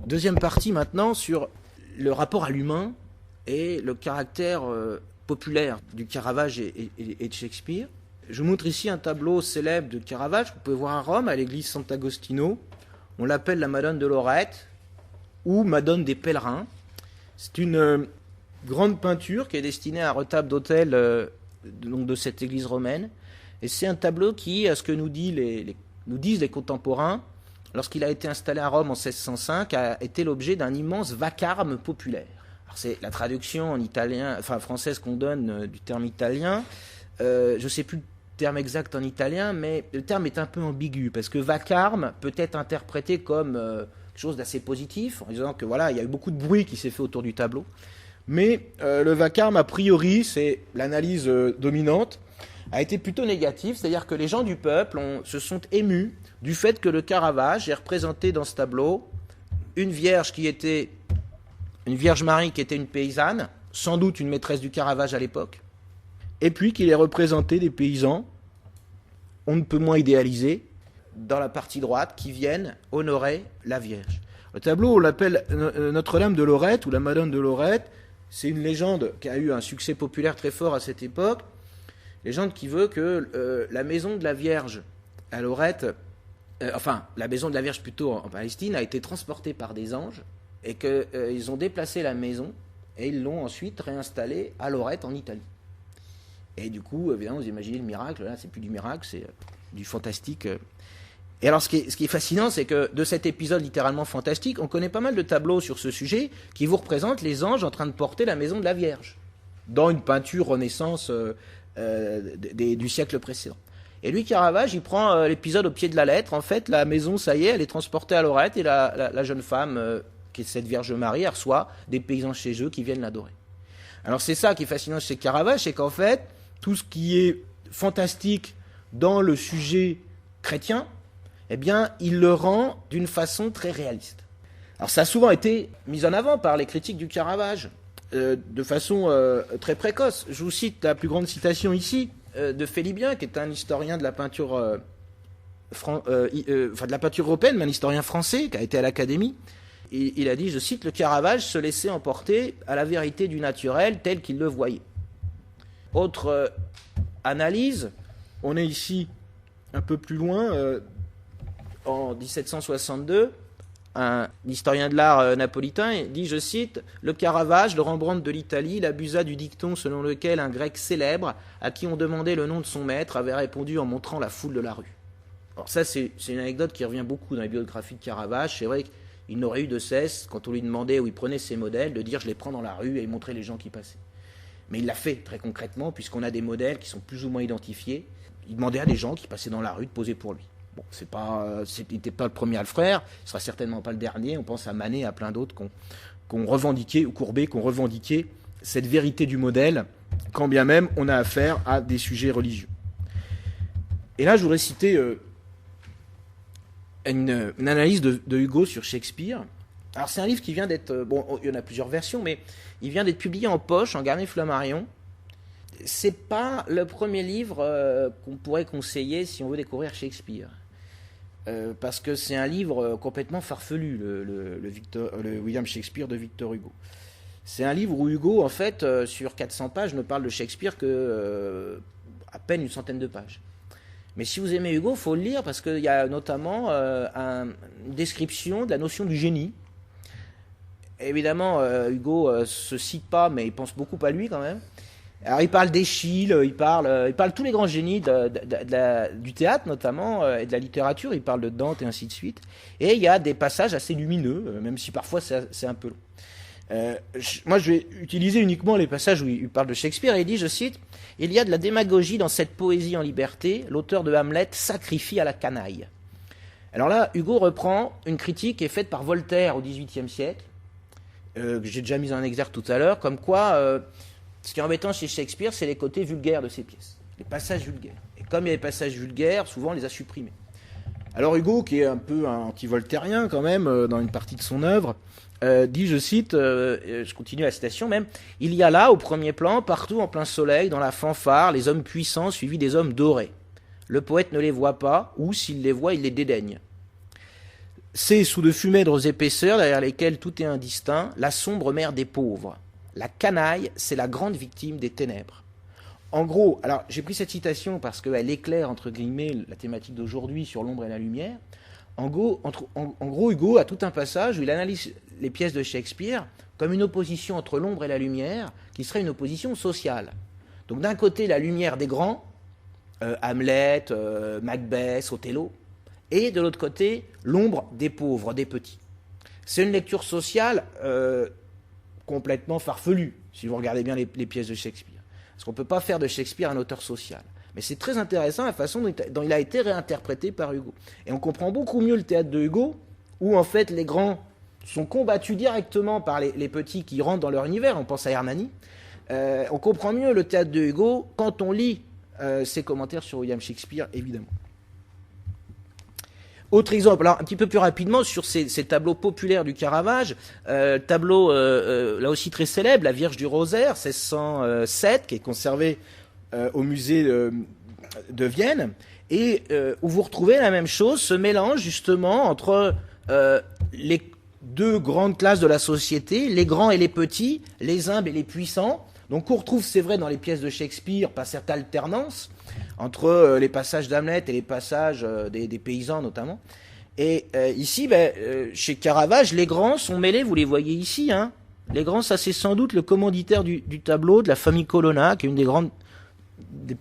Deuxième partie maintenant sur le rapport à l'humain et le caractère populaire du Caravage et de Shakespeare. Je vous montre ici un tableau célèbre de Caravage que vous pouvez voir à Rome, à l'église Sant'Agostino. On l'appelle la Madone de Lorette ou Madone des Pèlerins. C'est une grande peinture qui est destinée à un retable d'autel de cette église romaine. Et c'est un tableau qui, à ce que nous disent les contemporains, lorsqu'il a été installé à Rome en 1605, a été l'objet d'un immense vacarme populaire. Alors c'est la traduction en italien, enfin française qu'on donne du terme italien. Je ne sais plus le terme exact en italien, mais le terme est un peu ambigu, parce que vacarme peut être interprété comme quelque chose d'assez positif, en disant que voilà, il y a eu beaucoup de bruit qui s'est fait autour du tableau. Mais le vacarme, a priori, c'est l'analyse dominante, a été plutôt négative, c'est-à-dire que les gens du peuple se sont émus du fait que le Caravage ait représenté dans ce tableau une Vierge Marie qui était une paysanne, sans doute une maîtresse du Caravage à l'époque, et puis qu'il ait représenté des paysans, on ne peut moins idéalisés, dans la partie droite, qui viennent honorer la Vierge. Le tableau, on l'appelle Notre-Dame de Lorette, ou la Madone de Lorette. C'est une légende qui a eu un succès populaire très fort à cette époque. Légende qui veut que la maison de la Vierge à Lorette, la maison de la Vierge plutôt en Palestine, a été transportée par des anges, et qu'ils ont déplacé la maison, et ils l'ont ensuite réinstallée à Lorette en Italie. Et du coup, évidemment, vous imaginez le miracle, là, c'est plus du miracle, c'est du fantastique. Et alors, ce qui est fascinant, c'est que de cet épisode littéralement fantastique, on connaît pas mal de tableaux sur ce sujet qui vous représentent les anges en train de porter la maison de la Vierge, dans une peinture Renaissance du siècle précédent. Et lui, Caravage, il prend l'épisode au pied de la lettre. En fait, la maison, ça y est, elle est transportée à Lorette, et la jeune femme, qui est cette Vierge Marie, elle reçoit des paysans chez eux qui viennent l'adorer. Alors c'est ça qui est fascinant chez Caravage, c'est qu'en fait, tout ce qui est fantastique dans le sujet chrétien, eh bien, il le rend d'une façon très réaliste. Alors ça a souvent été mis en avant par les critiques du Caravage, de façon très précoce. Je vous cite la plus grande citation ici, de Félibien, qui est un historien de la peinture, de la peinture européenne, mais un historien français, qui a été à l'Académie. Il a dit, je cite, « Le Caravage se laissait emporter à la vérité du naturel tel qu'il le voyait. » Autre analyse, on est ici un peu plus loin, en 1762, un historien de l'art napolitain dit, je cite, « Le Caravage, le Rembrandt de l'Italie, il abusa du dicton selon lequel un grec célèbre, à qui on demandait le nom de son maître, avait répondu en montrant la foule de la rue. » Alors ça, c'est une anecdote qui revient beaucoup dans les biographies de Caravage. C'est vrai qu'il n'aurait eu de cesse, quand on lui demandait où il prenait ses modèles, de dire « je les prends dans la rue » et montrer les gens qui passaient. Mais il l'a fait très concrètement, puisqu'on a des modèles qui sont plus ou moins identifiés. Il demandait à des gens qui passaient dans la rue de poser pour lui. Bon, il n'était pas le premier à le faire, il ne sera certainement pas le dernier. On pense à Manet, à plein d'autres qu'on revendiquait, ou Courbet, qu'on revendiquait cette vérité du modèle, quand bien même on a affaire à des sujets religieux. Et là, je voudrais citer une analyse de Hugo sur Shakespeare. Alors c'est un livre qui vient d'être, il y en a plusieurs versions, mais il vient d'être publié en poche, en Garnet-Flammarion. C'est pas le premier livre qu'on pourrait conseiller si on veut découvrir Shakespeare. Parce que c'est un livre complètement farfelu, le William Shakespeare de Victor Hugo. C'est un livre où Hugo, en fait, sur 400 pages, ne parle de Shakespeare que à peine une centaine de pages. Mais si vous aimez Hugo, il faut le lire, parce qu'il y a notamment une description de la notion du génie. Évidemment, Hugo se cite pas, mais il pense beaucoup à lui quand même. Alors il parle d'Échille, il parle tous les grands génies du théâtre notamment, et de la littérature, il parle de Dante et ainsi de suite. Et il y a des passages assez lumineux, même si parfois c'est un peu long. Moi je vais utiliser uniquement les passages où il parle de Shakespeare, et il dit, je cite, « Il y a de la démagogie dans cette poésie en liberté, l'auteur de Hamlet sacrifie à la canaille. » Alors là, Hugo reprend une critique qui est faite par Voltaire au XVIIIe siècle, que j'ai déjà mis en exergue tout à l'heure, comme quoi... ce qui est embêtant chez Shakespeare, c'est les côtés vulgaires de ses pièces, les passages vulgaires. Et comme il y a des passages vulgaires, souvent on les a supprimés. Alors Hugo, qui est un peu un anti-voltairien quand même, dans une partie de son œuvre, dit, je cite, je continue la citation même, « Il y a là, au premier plan, partout en plein soleil, dans la fanfare, les hommes puissants suivis des hommes dorés. Le poète ne les voit pas, ou s'il les voit, il les dédaigne. » C'est sous de fumèdres épaisseurs derrière lesquelles tout est indistinct, la sombre mer des pauvres. La canaille, c'est la grande victime des ténèbres. En gros, alors j'ai pris cette citation parce qu'elle éclaire, entre guillemets, la thématique d'aujourd'hui sur l'ombre et la lumière. En gros, Hugo a tout un passage où il analyse les pièces de Shakespeare comme une opposition entre l'ombre et la lumière, qui serait une opposition sociale. Donc d'un côté, la lumière des grands, Hamlet, Macbeth, Othello, et de l'autre côté, l'ombre des pauvres, des petits. C'est une lecture sociale complètement farfelue, si vous regardez bien les pièces de Shakespeare. Parce qu'on ne peut pas faire de Shakespeare un auteur social. Mais c'est très intéressant la façon dont il a été réinterprété par Hugo. Et on comprend beaucoup mieux le théâtre de Hugo, où en fait les grands sont combattus directement par les petits qui rentrent dans leur univers. On pense à Hernani. On comprend mieux le théâtre de Hugo quand on lit ses commentaires sur William Shakespeare, évidemment. Autre exemple, alors un petit peu plus rapidement sur ces tableaux populaires du Caravage, tableau là aussi très célèbre, la Vierge du Rosaire, 1607, qui est conservé au musée de Vienne, et où vous retrouvez la même chose, ce mélange justement entre les deux grandes classes de la société, les grands et les petits, les humbles et les puissants. Donc on retrouve, c'est vrai, dans les pièces de Shakespeare, pas cette alternance entre les passages d'Hamlet et les passages des paysans notamment. Et ici, chez Caravage, les grands sont mêlés, vous les voyez ici. Hein. Les grands, ça c'est sans doute le commanditaire du tableau de la famille Colonna, qui est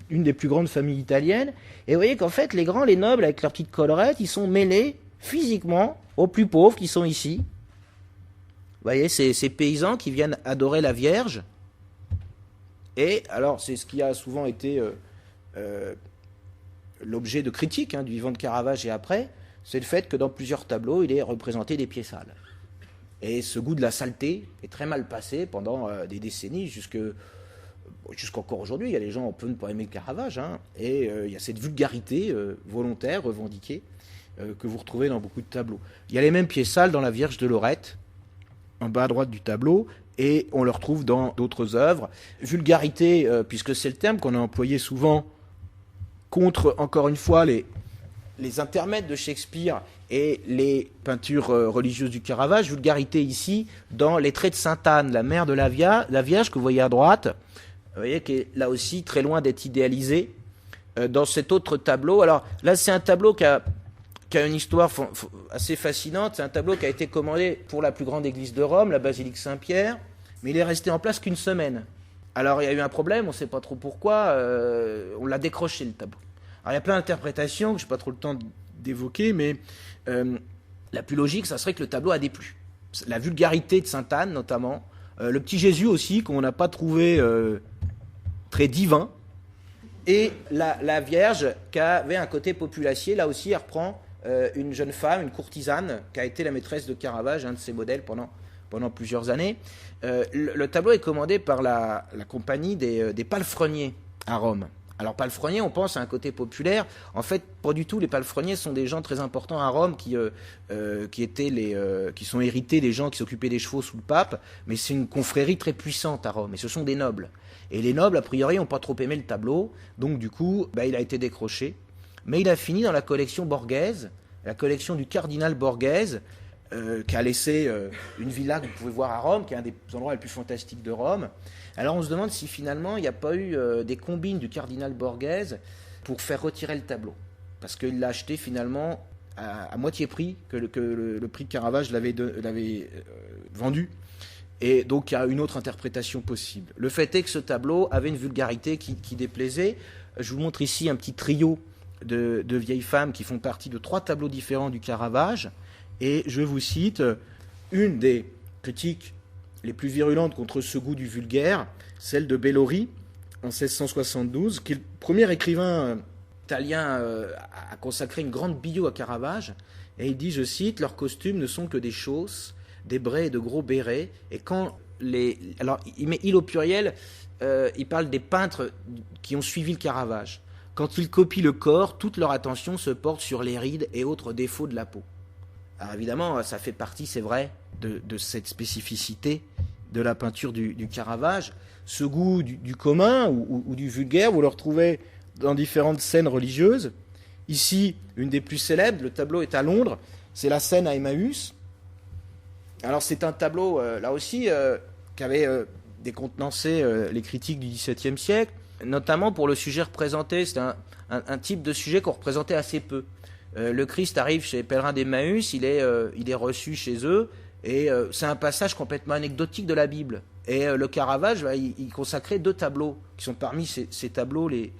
une des plus grandes familles italiennes. Et vous voyez qu'en fait, les grands, les nobles, avec leurs petites collerettes, ils sont mêlés physiquement aux plus pauvres qui sont ici. Vous voyez, ces paysans qui viennent adorer la Vierge. Et alors, c'est ce qui a souvent été l'objet de critiques du vivant de Caravage et après, c'est le fait que dans plusieurs tableaux, il est représenté des pieds sales. Et ce goût de la saleté est très mal passé pendant des décennies, jusqu'encore aujourd'hui. Il y a des gens, on peut ne pas aimer Caravage, et il y a cette vulgarité volontaire, revendiquée, que vous retrouvez dans beaucoup de tableaux. Il y a les mêmes pieds sales dans la Vierge de Lorette, en bas à droite du tableau, et on le retrouve dans d'autres œuvres. Vulgarité, puisque c'est le terme qu'on a employé souvent contre, encore une fois, les intermèdes de Shakespeare et les peintures religieuses du Caravage. Vulgarité ici, dans les traits de Sainte-Anne, la mère de la Vierge, que vous voyez à droite, vous voyez, qui est là aussi très loin d'être idéalisée. Dans cet autre tableau, alors là c'est un tableau qui a une histoire assez fascinante. C'est un tableau qui a été commandé pour la plus grande église de Rome, la basilique Saint-Pierre, mais il est resté en place qu'une semaine. Alors il y a eu un problème, on ne sait pas trop pourquoi, on l'a décroché le tableau. Alors il y a plein d'interprétations que je n'ai pas trop le temps d'évoquer, mais la plus logique, ça serait que le tableau a déplu. La vulgarité de Sainte-Anne notamment, le petit Jésus aussi, qu'on n'a pas trouvé très divin, et la Vierge qui avait un côté populacier. Là aussi, elle reprend une jeune femme, une courtisane, qui a été la maîtresse de Caravage, un de ses modèles pendant plusieurs années. Le tableau est commandé par la compagnie des palefreniers à Rome. Alors palefreniers, on pense à un côté populaire. En fait, pas du tout. Les palefreniers sont des gens très importants à Rome qui sont hérités des gens qui s'occupaient des chevaux sous le pape. Mais c'est une confrérie très puissante à Rome. Et ce sont des nobles. Et les nobles, a priori, n'ont pas trop aimé le tableau. Donc du coup, il a été décroché. Mais il a fini dans la collection Borghese, la collection du cardinal Borghese, qui a laissé une villa que vous pouvez voir à Rome, qui est un des endroits les plus fantastiques de Rome. Alors on se demande si finalement il n'y a pas eu des combines du cardinal Borghese pour faire retirer le tableau. Parce qu'il l'a acheté finalement à moitié prix que le prix de Caravage l'avait vendu. Et donc il y a une autre interprétation possible. Le fait est que ce tableau avait une vulgarité qui déplaisait. Je vous montre ici un petit trio de vieilles femmes qui font partie de 3 tableaux différents du Caravage. Et je vous cite une des critiques les plus virulentes contre ce goût du vulgaire, celle de Bellori, en 1672, qui est le premier écrivain italien à consacrer une grande bio à Caravage. Et il dit, je cite, « Leurs costumes ne sont que des chausses, des braies et de gros bérets. » Et quand alors, il met « il » au pluriel, il parle des peintres qui ont suivi le Caravage. Quand ils copient le corps, toute leur attention se porte sur les rides et autres défauts de la peau. Alors évidemment, ça fait partie, c'est vrai, de cette spécificité de la peinture du Caravage. Ce goût du commun ou du vulgaire, vous le retrouvez dans différentes scènes religieuses. Ici, une des plus célèbres, le tableau est à Londres, c'est la scène à Emmaüs. Alors c'est un tableau, là aussi, qui avait décontenancé les critiques du XVIIe siècle, notamment pour le sujet représenté. C'est un type de sujet qu'on représentait assez peu. Le Christ arrive chez les pèlerins d'Emmaüs, il est reçu chez eux, et c'est un passage complètement anecdotique de la Bible. Et le Caravage, il consacrait 2 tableaux, qui sont parmi ces tableaux les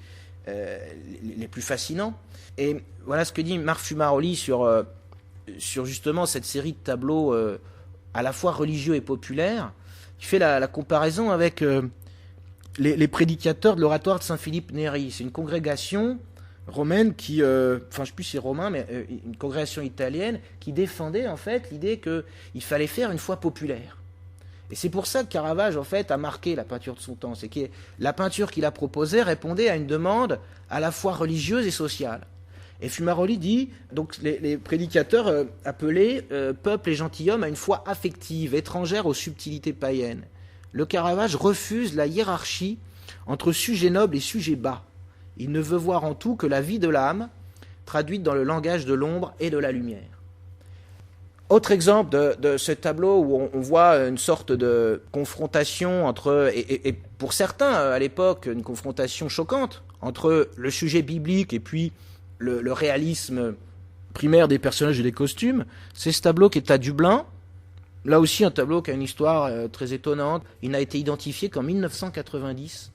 plus fascinants. Et voilà ce que dit Marc Fumaroli sur justement cette série de tableaux à la fois religieux et populaires. Il fait la comparaison avec les prédicateurs de l'oratoire de Saint-Philippe Néri. C'est une congrégation romaine qui, je ne sais plus si c'est romain, mais une congrégation italienne qui défendait en fait l'idée qu'il fallait faire une foi populaire. Et c'est pour ça que Caravage en fait a marqué la peinture de son temps. C'est que la peinture qu'il a proposée répondait à une demande à la fois religieuse et sociale. Et Fumaroli dit, donc les prédicateurs appelaient peuple et gentilhomme à une foi affective, étrangère aux subtilités païennes. Le Caravage refuse la hiérarchie entre sujet noble et sujet bas. Il ne veut voir en tout que la vie de l'âme, traduite dans le langage de l'ombre et de la lumière. Autre exemple de ce tableau où on voit une sorte de confrontation entre, et pour certains à l'époque, une confrontation choquante entre le sujet biblique et puis le réalisme primaire des personnages et des costumes, c'est ce tableau qui est à Dublin. Là aussi un tableau qui a une histoire très étonnante. Il n'a été identifié qu'en 1990.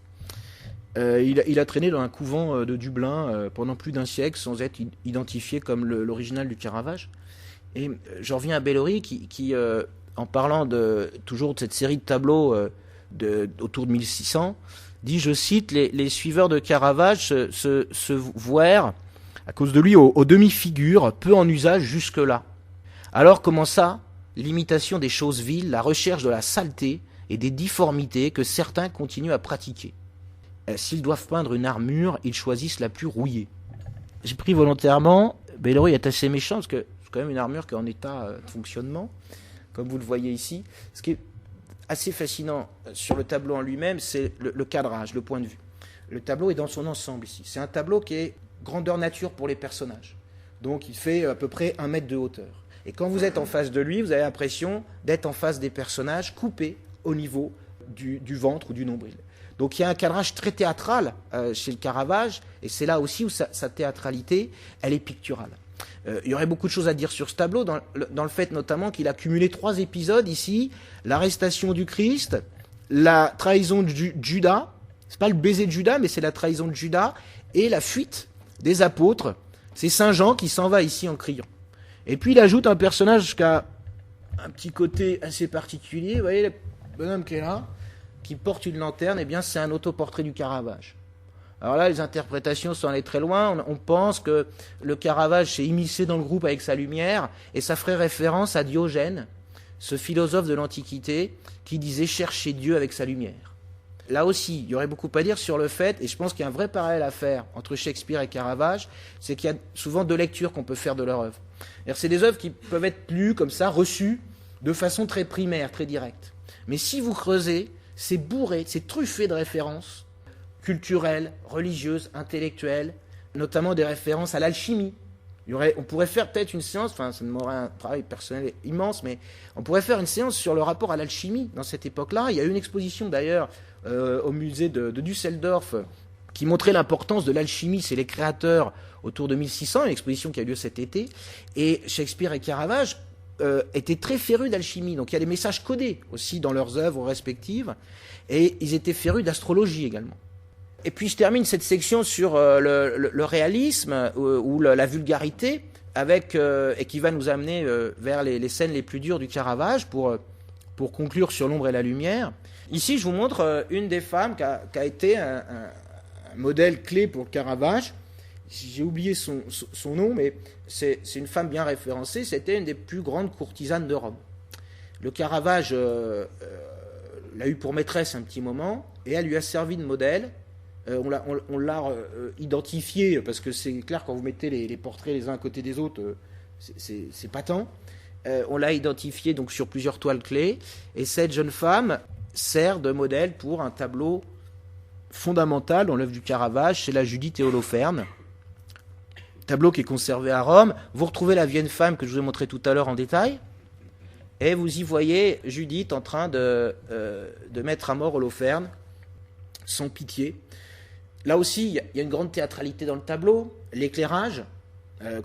Il a traîné dans un couvent de Dublin pendant plus d'un siècle sans être identifié comme l'original du Caravage. Et j'en reviens à Bellori qui en parlant toujours de cette série de tableaux autour de 1600, dit, je cite, les suiveurs de Caravage se vouèrent, à cause de lui, aux demi-figures, peu en usage jusque-là. Alors commença l'imitation des choses viles, la recherche de la saleté et des difformités que certains continuent à pratiquer. S'ils doivent peindre une armure, ils choisissent la plus rouillée. J'ai pris volontairement, Bellori est assez méchant, parce que c'est quand même une armure qui est en état de fonctionnement, comme vous le voyez ici. Ce qui est assez fascinant sur le tableau en lui-même, c'est le cadrage, le point de vue. Le tableau est dans son ensemble ici. C'est un tableau qui est grandeur nature pour les personnages. Donc il fait à peu près 1 mètre de hauteur. Et quand vous êtes en face de lui, vous avez l'impression d'être en face des personnages coupés au niveau du ventre ou du nombril. Donc il y a un cadrage très théâtral chez le Caravage, et c'est là aussi où sa théâtralité, elle est picturale. Il y aurait beaucoup de choses à dire sur ce tableau, dans le fait notamment qu'il a cumulé 3 épisodes ici, l'arrestation du Christ, la trahison de Judas, c'est pas le baiser de Judas, mais c'est la trahison de Judas, et la fuite des apôtres. C'est Saint Jean qui s'en va ici en criant. Et puis il ajoute un personnage qui a un petit côté assez particulier, vous voyez le bonhomme qui est là, qui porte une lanterne, eh bien c'est un autoportrait du Caravage. Alors là, les interprétations sont allées très loin. On pense que le Caravage s'est immiscé dans le groupe avec sa lumière, et ça ferait référence à Diogène, ce philosophe de l'Antiquité, qui disait « chercher Dieu avec sa lumière ». Là aussi, il y aurait beaucoup à dire sur le fait, et je pense qu'il y a un vrai parallèle à faire entre Shakespeare et Caravage, c'est qu'il y a souvent 2 lectures qu'on peut faire de leur œuvre. C'est des œuvres qui peuvent être lues comme ça, reçues, de façon très primaire, très directe. Mais si vous creusez, c'est bourré, c'est truffé de références culturelles, religieuses, intellectuelles, notamment des références à l'alchimie. On pourrait faire peut-être une séance, enfin ça m'aurait un travail personnel immense, mais on pourrait faire une séance sur le rapport à l'alchimie dans cette époque-là. Il y a eu une exposition d'ailleurs au musée de Düsseldorf qui montrait l'importance de l'alchimie, c'est les créateurs autour de 1600, une exposition qui a eu lieu cet été, et Shakespeare et Caravage étaient très férus d'alchimie, donc il y a des messages codés aussi dans leurs œuvres respectives, et ils étaient férus d'astrologie également. Et puis je termine cette section sur le réalisme ou la vulgarité, et qui va nous amener vers les scènes les plus dures du Caravage pour conclure sur l'ombre et la lumière. Ici, je vous montre une des femmes qui a été un modèle clé pour le Caravage. J'ai oublié son nom, mais c'est une femme bien référencée. C'était une des plus grandes courtisanes de Rome. Le Caravage l'a eu pour maîtresse un petit moment, et elle lui a servi de modèle. On l'a identifié, parce que c'est clair, quand vous mettez les portraits les uns à côté des autres, c'est patent. On l'a identifié donc sur plusieurs toiles clés, et cette jeune femme sert de modèle pour un tableau fondamental dans l'œuvre du Caravage, c'est la Judith et Holoferne. tableau qui est conservé à Rome. Vous retrouvez la Vieille Femme que je vous ai montré tout à l'heure en détail. Et vous y voyez Judith en train de mettre à mort Holoferne, sans pitié. Là aussi, il y a une grande théâtralité dans le tableau. L'éclairage,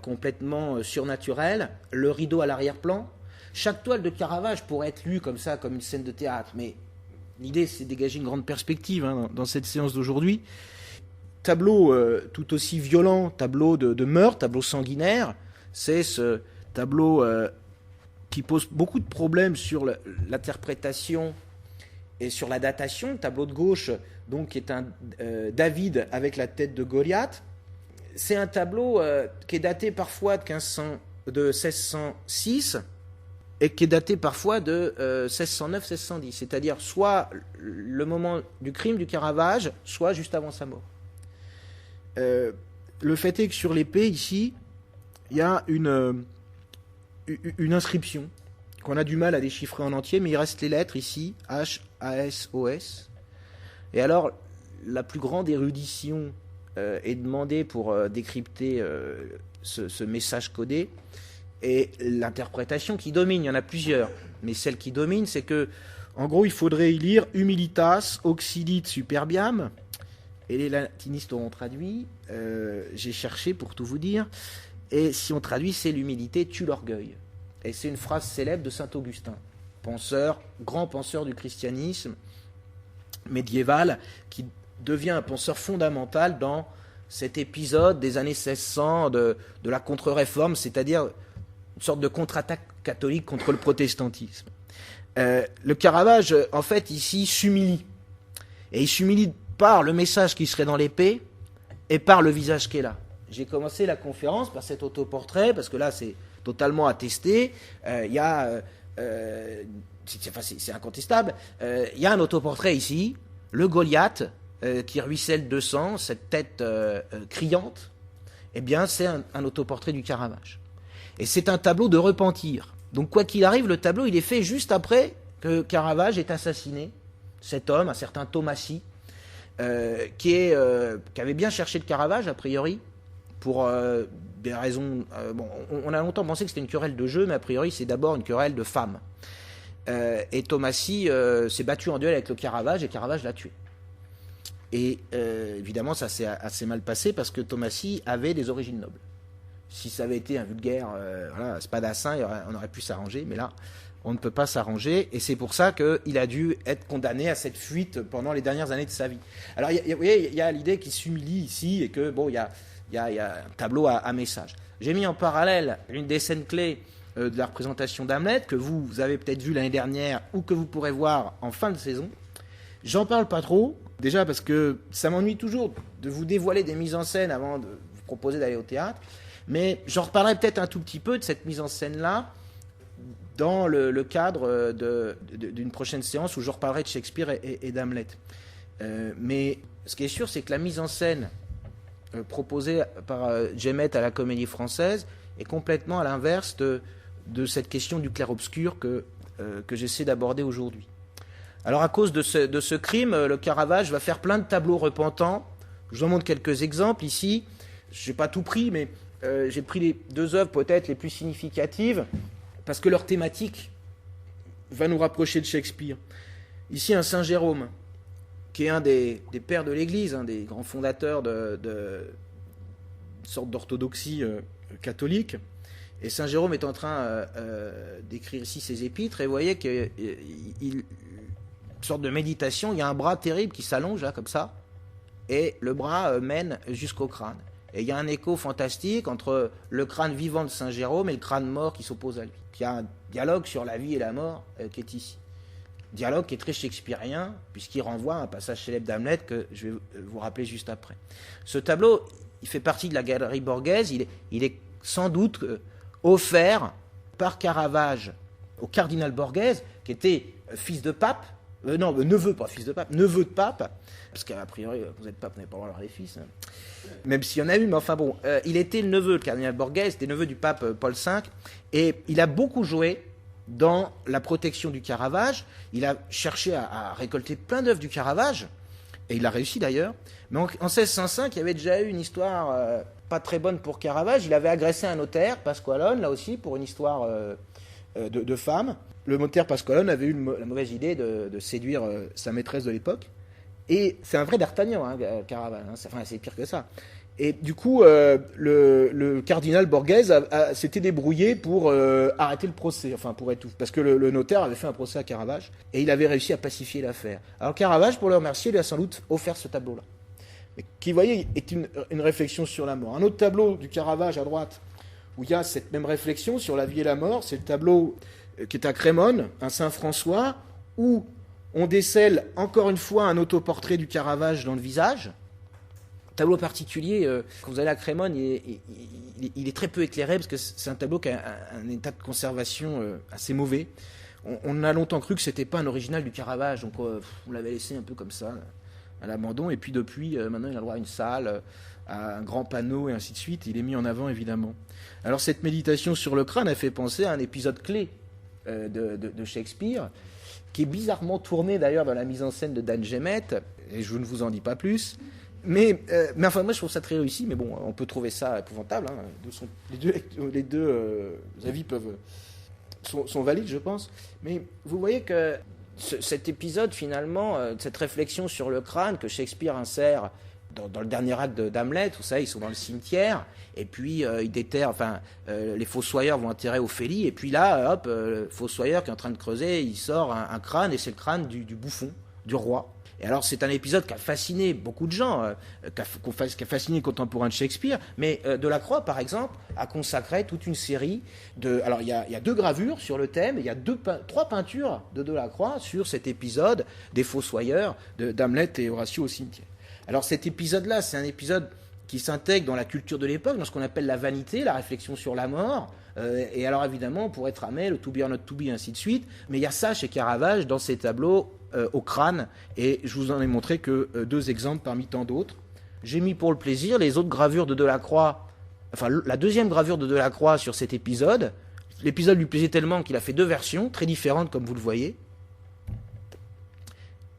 complètement surnaturel. Le rideau à l'arrière-plan. Chaque toile de Caravage pourrait être lue comme ça, comme une scène de théâtre. Mais l'idée, c'est de dégager une grande perspective dans cette séance d'aujourd'hui. Tableau tout aussi violent, tableau de meurtre, tableau sanguinaire. C'est ce tableau qui pose beaucoup de problèmes sur l'interprétation et sur la datation. Le tableau de gauche, donc, qui est un David avec la tête de Goliath. C'est un tableau qui est daté parfois de 1606 et qui est daté parfois de 1609-1610, c'est-à-dire soit le moment du crime du Caravage, soit juste avant sa mort. Le fait est que sur l'épée, ici, il y a une inscription qu'on a du mal à déchiffrer en entier, mais il reste les lettres ici, H-A-S-O-S. Et alors, la plus grande érudition est demandée pour décrypter ce message codé, et l'interprétation qui domine, il y en a plusieurs, mais celle qui domine, c'est que, en gros, il faudrait y lire Humilitas auxidit superbiam, et les latinistes auront traduit, j'ai cherché pour tout vous dire, et si on traduit, c'est l'humilité tue l'orgueil. Et c'est une phrase célèbre de saint Augustin, grand penseur du christianisme médiéval, qui devient un penseur fondamental dans cet épisode des années 1600 de la contre-réforme, c'est-à-dire une sorte de contre-attaque catholique contre le protestantisme. Le Caravage, en fait, ici, s'humilie. Et il s'humilie par le message qui serait dans l'épée et par le visage qui est là. J'ai commencé la conférence par cet autoportrait, parce que là, c'est totalement attesté. C'est incontestable. Il y a un autoportrait ici, le Goliath, qui ruisselle de sang, cette tête criante. Eh bien, c'est un autoportrait du Caravage. Et c'est un tableau de repentir. Donc, quoi qu'il arrive, le tableau, il est fait juste après que Caravage ait assassiné cet homme, un certain Thomassi, qui avait bien cherché le Caravage, a priori, pour des raisons... on a longtemps pensé que c'était une querelle de jeu, mais a priori, c'est d'abord une querelle de femmes. Et Thomassi s'est battu en duel avec le Caravage, et Caravage l'a tué. Et évidemment, ça s'est assez mal passé, parce que Thomassi avait des origines nobles. Si ça avait été un vulgaire spadassin, on aurait pu s'arranger, mais là, on ne peut pas s'arranger, et c'est pour ça qu'il a dû être condamné à cette fuite pendant les dernières années de sa vie. Alors, vous voyez, il y a l'idée qu'il s'humilie ici, et que, bon, il y a un tableau à message. J'ai mis en parallèle une des scènes clés de la représentation d'Hamlet, que vous avez peut-être vu l'année dernière, ou que vous pourrez voir en fin de saison. J'en parle pas trop, déjà parce que ça m'ennuie toujours de vous dévoiler des mises en scène avant de vous proposer d'aller au théâtre. Mais j'en reparlerai peut-être un tout petit peu de cette mise en scène-là dans le cadre d'une prochaine séance où je reparlerai de Shakespeare et d'Hamlet. Mais ce qui est sûr, c'est que la mise en scène proposée par Gemmet à la Comédie Française est complètement à l'inverse de cette question du clair-obscur que j'essaie d'aborder aujourd'hui. Alors, à cause de ce crime, le Caravage va faire plein de tableaux repentants. Je vous en montre quelques exemples ici. Je n'ai pas tout pris, mais j'ai pris les deux œuvres peut-être les plus significatives, parce que leur thématique va nous rapprocher de Shakespeare. Ici, un Saint Jérôme, qui est un des pères de l'Église, un des grands fondateurs de sorte d'orthodoxie catholique. Et Saint Jérôme est en train d'écrire ici ses épîtres, et vous voyez qu'il une sorte de méditation, il y a un bras terrible qui s'allonge là, comme ça, et le bras mène jusqu'au crâne. Et il y a un écho fantastique entre le crâne vivant de Saint Jérôme et le crâne mort qui s'oppose à lui. Il y a un dialogue sur la vie et la mort qui est ici. Dialogue qui est très shakespearien, puisqu'il renvoie à un passage célèbre d'Hamlet que je vais vous rappeler juste après. Ce tableau, il fait partie de la galerie Borghese. Il est sans doute offert par Caravage au cardinal Borghese, qui était fils de pape, neveu, pas fils de pape, neveu de pape, parce qu'a priori, vous êtes pape, vous n'avez pas le droit d'avoir des fils, hein. Même s'il y en a eu, mais enfin bon, il était le neveu, le cardinal Borghese, était neveu du pape Paul V, et il a beaucoup joué dans la protection du Caravage. Il a cherché à récolter plein d'œuvres du Caravage, et il a réussi d'ailleurs. Mais en 1605, il y avait déjà eu une histoire pas très bonne pour Caravage. Il avait agressé un notaire, Pasqualone, là aussi, pour une histoire de femme. Le notaire Pasqualone avait eu la mauvaise idée de séduire sa maîtresse de l'époque. Et c'est un vrai d'Artagnan, hein, Caravage. Hein. Enfin, c'est pire que ça. Et du coup, le cardinal Borghese s'était débrouillé pour arrêter le procès, enfin pour étouffer, parce que le notaire avait fait un procès à Caravage et il avait réussi à pacifier l'affaire. Alors Caravage, pour le remercier, lui a sans doute offert ce tableau-là, mais qui, vous voyez, est une réflexion sur la mort. Un autre tableau du Caravage à droite, où il y a cette même réflexion sur la vie et la mort, c'est le tableau qui est à Crémone, un Saint-François, où on décèle encore une fois un autoportrait du Caravage dans le visage. Tableau particulier, quand vous allez à Crémone, il est très peu éclairé parce que c'est un tableau qui a un état de conservation assez mauvais. On a longtemps cru que c'était pas un original du Caravage, donc on l'avait laissé un peu comme ça, à l'abandon. Et puis depuis, maintenant il a le droit à une salle, à un grand panneau et ainsi de suite. Il est mis en avant évidemment. Alors cette méditation sur le crâne a fait penser à un épisode clé de Shakespeare, qui est bizarrement tourné d'ailleurs dans la mise en scène de Dan Gemmett, et je ne vous en dis pas plus. Mais enfin, moi je trouve ça très réussi, mais bon, on peut trouver ça épouvantable. Hein. Les deux avis sont valides, je pense. Mais vous voyez que cet épisode, finalement, cette réflexion sur le crâne que Shakespeare insère dans le dernier acte d'Hamlet, vous savez, ils sont dans le cimetière, et puis ils déterrent, enfin, les fossoyeurs vont enterrer Ophélie, et puis là, hop, le fossoyeur qui est en train de creuser, il sort un crâne, et c'est le crâne du bouffon, du roi. Et alors c'est un épisode qui a fasciné beaucoup de gens, qui a fasciné les contemporains de Shakespeare, mais Delacroix, par exemple, a consacré toute une série de... Alors il y a 2 gravures sur le thème, il y a 3 peintures de Delacroix sur cet épisode des fossoyeurs d'Hamlet et Horatio au cimetière. Alors cet épisode-là, c'est un épisode qui s'intègre dans la culture de l'époque, dans ce qu'on appelle la vanité, la réflexion sur la mort. Et alors évidemment, on pourrait tramer le to be or not to be, ainsi de suite. Mais il y a ça chez Caravage dans ses tableaux au crâne. Et je vous en ai montré que 2 exemples parmi tant d'autres. J'ai mis pour le plaisir les autres gravures de Delacroix. Enfin, la deuxième gravure de Delacroix sur cet épisode. L'épisode lui plaisait tellement qu'il a fait 2 versions très différentes, comme vous le voyez.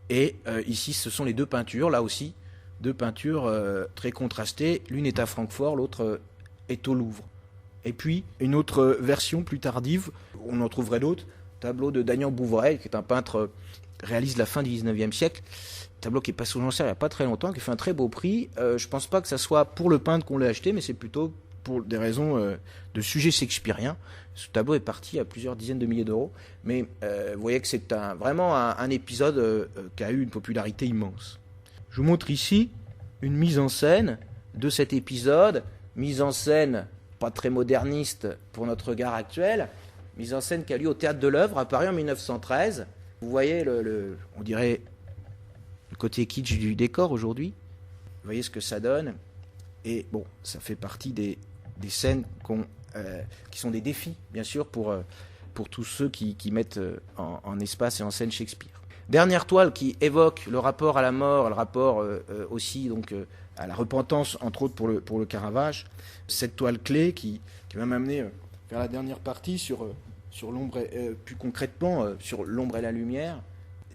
Et ici, ce sont les 2 peintures, là aussi. 2 peintures très contrastées. L'une est à Francfort, l'autre est au Louvre. Et puis, une autre version plus tardive, on en trouverait d'autres, tableau de Daniel Bouvray, qui est un peintre réaliste de la fin du 19e siècle, tableau qui est passé aux enchères il n'y a pas très longtemps, qui fait un très beau prix. Je ne pense pas que ça soit pour le peintre qu'on l'a acheté, mais c'est plutôt pour des raisons de sujet shakespearien. Ce tableau est parti à plusieurs dizaines de milliers d'euros, mais vous voyez que c'est vraiment un épisode qui a eu une popularité immense. Je vous montre ici une mise en scène de cet épisode, mise en scène pas très moderniste pour notre regard actuel, mise en scène qui a lieu au Théâtre de l'Œuvre à Paris en 1913. Vous voyez, on dirait, le côté kitsch du décor aujourd'hui. Vous voyez ce que ça donne. Et bon, ça fait partie des scènes qui sont des défis, bien sûr, pour tous ceux qui mettent en espace et en scène Shakespeare. Dernière toile qui évoque le rapport à la mort, le rapport aussi donc à la repentance, entre autres pour le Caravage. Cette toile clé qui va m'amener vers la dernière partie sur l'ombre, plus concrètement sur l'ombre et la lumière.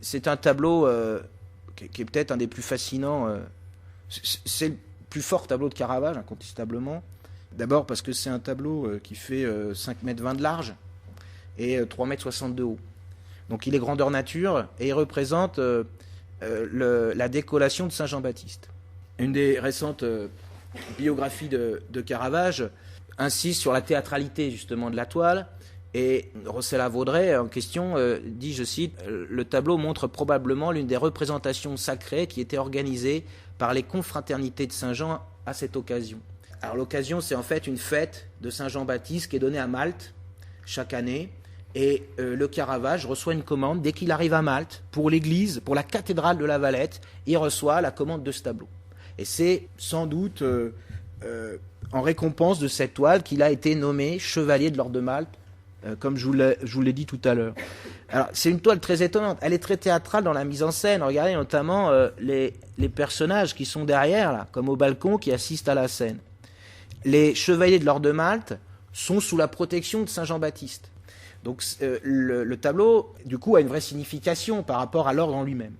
C'est un tableau qui est peut-être un des plus fascinants. C'est le plus fort tableau de Caravage, incontestablement. D'abord parce que c'est un tableau qui fait 5,20 m de large et 3,60 m de haut. Donc il est grandeur nature et il représente la décollation de Saint-Jean-Baptiste. Une des récentes biographies de Caravage insiste sur la théâtralité justement de la toile, et Rossella Vaudrey en question dit, je cite, « Le tableau montre probablement l'une des représentations sacrées qui était organisée par les confraternités de Saint-Jean à cette occasion. » Alors l'occasion, c'est en fait une fête de Saint-Jean-Baptiste qui est donnée à Malte chaque année. Et le Caravage reçoit une commande dès qu'il arrive à Malte pour l'église, pour la cathédrale de la Valette. Il reçoit la commande de ce tableau. Et c'est sans doute en récompense de cette toile qu'il a été nommé chevalier de l'ordre de Malte, comme je vous l'ai dit tout à l'heure. Alors c'est une toile très étonnante. Elle est très théâtrale dans la mise en scène. Regardez notamment les personnages qui sont derrière, là, comme au balcon, qui assistent à la scène. Les chevaliers de l'ordre de Malte sont sous la protection de Saint-Jean-Baptiste. Donc le tableau, du coup, a une vraie signification par rapport à l'ordre en lui-même.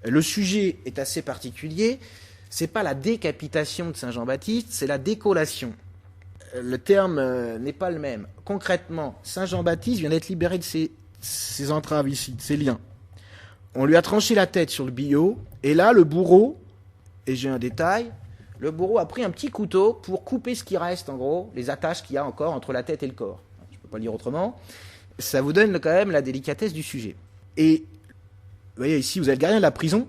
Le sujet est assez particulier. C'est pas la décapitation de Saint Jean-Baptiste, c'est la décollation. Le terme n'est pas le même. Concrètement, Saint Jean-Baptiste vient d'être libéré de ses entraves ici, de ses liens. On lui a tranché la tête sur le billot, et là, le bourreau, et j'ai un détail, le bourreau a pris un petit couteau pour couper ce qui reste, en gros, les attaches qu'il y a encore entre la tête et le corps. Je ne peux pas le dire autrement. Ça vous donne quand même la délicatesse du sujet. Et vous voyez ici, vous avez le gardien de la prison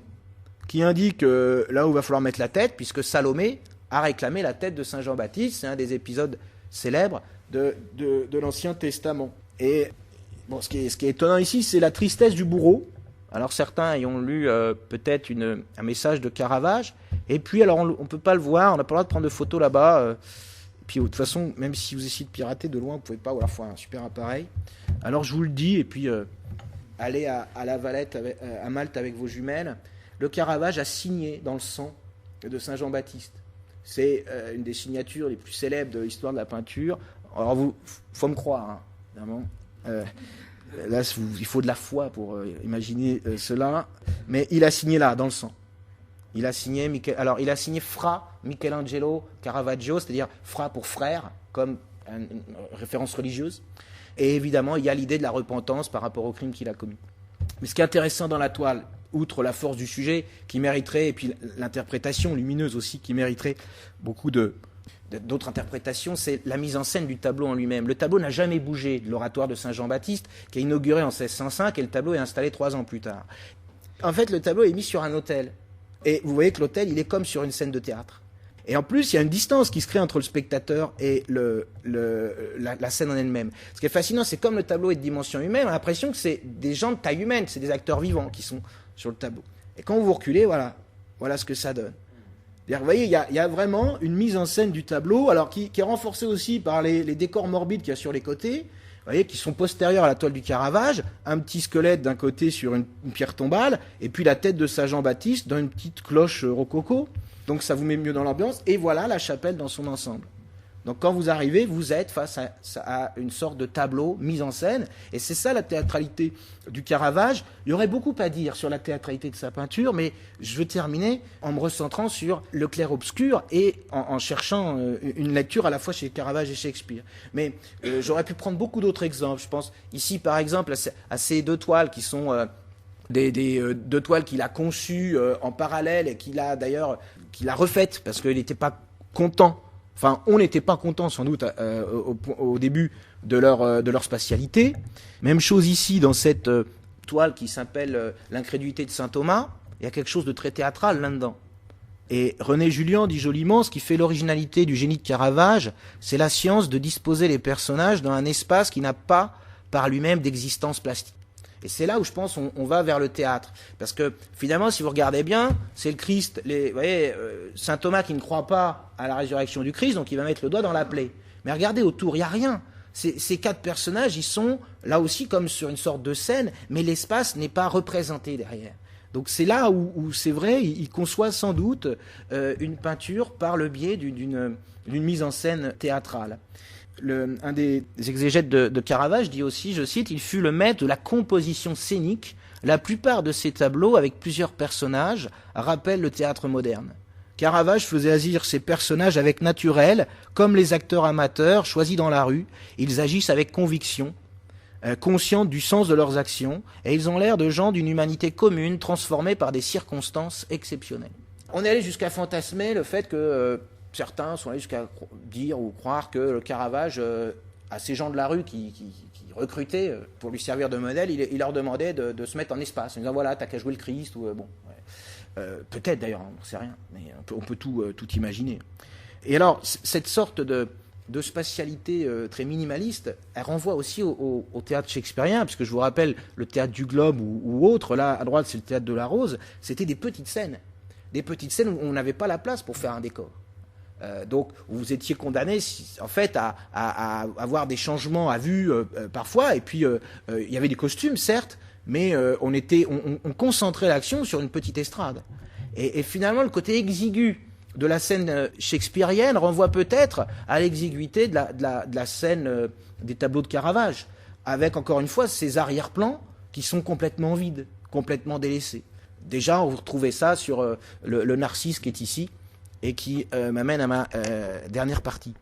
qui indique là où il va falloir mettre la tête, puisque Salomé a réclamé la tête de Saint Jean-Baptiste. C'est un des épisodes célèbres de l'Ancien Testament. Et bon, ce qui est étonnant ici, c'est la tristesse du bourreau. Alors certains y ont lu peut-être un message de Caravage. Et puis, alors on ne peut pas le voir, on n'a pas le droit de prendre de photos là-bas. Puis de toute façon, même si vous essayez de pirater de loin, vous ne pouvez pas, ou alors il faut un super appareil. Alors je vous le dis, et puis allez à la Valette, à Malte avec vos jumelles. Le Caravage a signé dans le sang de Saint Jean-Baptiste. C'est une des signatures les plus célèbres de l'histoire de la peinture. Alors faut me croire, hein, évidemment. Là, il faut de la foi pour imaginer cela. Mais il a signé là, dans le sang. Il a signé Fra Michelangelo Caravaggio, c'est-à-dire Fra pour frère, comme une référence religieuse. Et évidemment, il y a l'idée de la repentance par rapport au crime qu'il a commis. Mais ce qui est intéressant dans la toile, outre la force du sujet qui mériterait, et puis l'interprétation lumineuse aussi qui mériterait beaucoup d'autres interprétations, c'est la mise en scène du tableau en lui-même. Le tableau n'a jamais bougé de l'oratoire de Saint Jean-Baptiste, qui est inauguré en 1605, et le tableau est installé 3 ans plus tard. En fait, le tableau est mis sur un autel. Et vous voyez que l'autel, il est comme sur une scène de théâtre. Et en plus, il y a une distance qui se crée entre le spectateur et la scène en elle-même. Ce qui est fascinant, c'est comme le tableau est de dimension humaine, on a l'impression que c'est des gens de taille humaine, c'est des acteurs vivants qui sont sur le tableau. Et quand vous reculez, voilà ce que ça donne. Vous voyez, il y a vraiment une mise en scène du tableau, alors qui est renforcée aussi par les décors morbides qu'il y a sur les côtés, vous voyez, qui sont postérieurs à la toile du Caravage, un petit squelette d'un côté sur une pierre tombale, et puis la tête de Saint Jean-Baptiste dans une petite cloche rococo. Donc ça vous met mieux dans l'ambiance, et voilà la chapelle dans son ensemble. Donc quand vous arrivez, vous êtes face à une sorte de tableau mis en scène, et c'est ça la théâtralité du Caravage. Il y aurait beaucoup à dire sur la théâtralité de sa peinture, mais je veux terminer en me recentrant sur le clair-obscur et en cherchant une lecture à la fois chez Caravage et Shakespeare. Mais j'aurais pu prendre beaucoup d'autres exemples. Je pense ici par exemple à ces 2 toiles qui sont... des 2 toiles qu'il a conçues en parallèle et qu'il a refaites parce qu'il n'était pas content. Enfin, on n'était pas content sans doute au début de leur spatialité. Même chose ici dans cette toile qui s'appelle L'incrédulité de saint Thomas. Il y a quelque chose de très théâtral là-dedans. Et René Julian dit joliment, ce qui fait l'originalité du génie de Caravage, c'est la science de disposer les personnages dans un espace qui n'a pas par lui-même d'existence plastique. Et c'est là où je pense on va vers le théâtre. Parce que finalement, si vous regardez bien, c'est le Christ, vous voyez, saint Thomas qui ne croit pas à la résurrection du Christ, donc il va mettre le doigt dans la plaie. Mais regardez autour, il n'y a rien. Ces 4 personnages, ils sont là aussi comme sur une sorte de scène, mais l'espace n'est pas représenté derrière. Donc c'est là où c'est vrai, il conçoit sans doute une peinture par le biais d'une mise en scène théâtrale. Un des exégètes de Caravage dit aussi, je cite, « Il fut le maître de la composition scénique. La plupart de ses tableaux, avec plusieurs personnages, rappellent le théâtre moderne. Caravage faisait agir ses personnages avec naturel, comme les acteurs amateurs choisis dans la rue. Ils agissent avec conviction, conscients du sens de leurs actions, et ils ont l'air de gens d'une humanité commune, transformée par des circonstances exceptionnelles. » On est allé jusqu'à fantasmer le fait que... certains sont allés jusqu'à dire ou croire que le Caravage, à ces gens de la rue qui recrutaient pour lui servir de modèle, il leur demandait de se mettre en espace, en disant voilà, t'as qu'à jouer le Christ, ou bon. Ouais. Peut-être d'ailleurs, on ne sait rien, mais on peut tout imaginer. Et alors, cette sorte de spatialité très minimaliste, elle renvoie aussi au théâtre shakespearien, puisque je vous rappelle, le théâtre du Globe ou autre, là à droite c'est le théâtre de la Rose, c'était des petites scènes où on n'avait pas la place pour faire un décor. Donc vous étiez condamné en fait à avoir des changements à vue parfois, et puis il y avait des costumes certes, mais on concentrait l'action sur une petite estrade, et finalement le côté exigu de la scène shakespearienne renvoie peut-être à l'exiguïté de la scène des tableaux de Caravage, avec encore une fois ces arrière-plans qui sont complètement vides, complètement délaissés. Déjà, vous retrouvez ça sur le narcisse qui est ici et qui m'amène à ma dernière partie.